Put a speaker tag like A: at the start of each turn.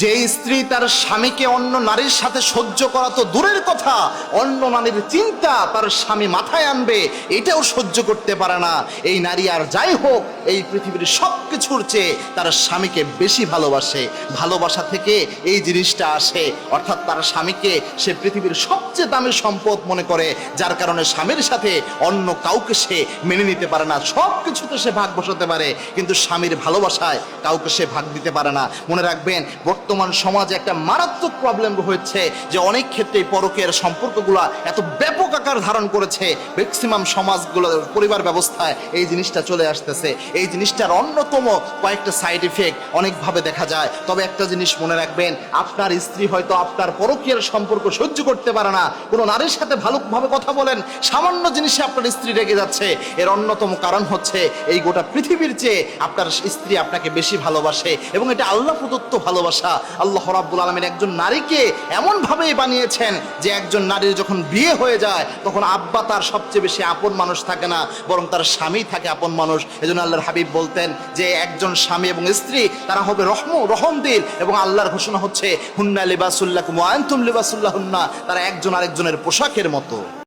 A: যে স্ত্রী তার স্বামীকে অন্য নারীর সাথে সহ্য করা তো দূরের কথা, অন্য নারীর চিন্তা তার স্বামী মাথায় আনবে এটাও সহ্য করতে পারে না, এই নারী আর যাই হোক এই পৃথিবীর সব কিছুর চেয়ে তার স্বামীকে বেশি ভালোবাসে। ভালোবাসা থেকে এই জিনিসটা আসে, অর্থাৎ তার স্বামীকে সে পৃথিবীর সবচেয়ে দামি সম্পদ মনে করে, যার কারণে স্বামীর সাথে অন্য কাউকে সে মেনে নিতে পারে না। সব কিছুতে সে ভাগ বসাতে পারে, কিন্তু স্বামীর ভালোবাসায় কাউকে সে ভাগ দিতে পারে না। মনে রাখবেন, বর্তমান সমাজে একটা মারাত্মক প্রবলেম হচ্ছে যে অনেক ক্ষেত্রে পরকীয়ার সম্পর্কগুলো এত ব্যাপক আকার ধারণ করেছে, ম্যাক্সিমাম সমাজগুলো পরিবার ব্যবস্থায় এই জিনিসটা চলে আসতেছে। এই জিনিসটার অন্যতম কয়েকটা সাইড ইফেক্ট অনেকভাবে দেখা যায়। তবে একটা জিনিস মনে রাখবেন, আপনার স্ত্রী হয়তো আপনার পরকীয়ার সম্পর্ক সহ্য করতে পারে না, কোনো নারীর সাথে ভালোভাবে কথা বলেন, সামান্য জিনিসে আপনার স্ত্রী রেগে যাচ্ছে, এর অন্যতম কারণ হচ্ছে এই গোটা পৃথিবীর চেয়ে আপনার স্ত্রী আপনাকে বেশি ভালোবাসে, এবং এটা আল্লাহ প্রদত্ত ভালোবাসা। আল্লাহ রাব্বুল আলামিন একজন নারীকে এমন ভাবেই বানিয়েছেন যে একজন নারীর যখন বিয়ে হয়ে যায় তখন আব্বা তার সবচেয়ে বেশি আপন মানুষ থাকে না, বরং তার স্বামী থাকে আপন মানুষ। এজন্য আল্লাহর হাবিব বলতেন যে একজন স্বামী এবং স্ত্রী তারা হবে রহমদিল, এবং আল্লাহর ঘোষণা হচ্ছে হুন্না লিবাসুল লাকুম ওয়া আনতুম লিবাসুল লাহুন্না, তারা একজন আরেকজনের পোশাকের মতো।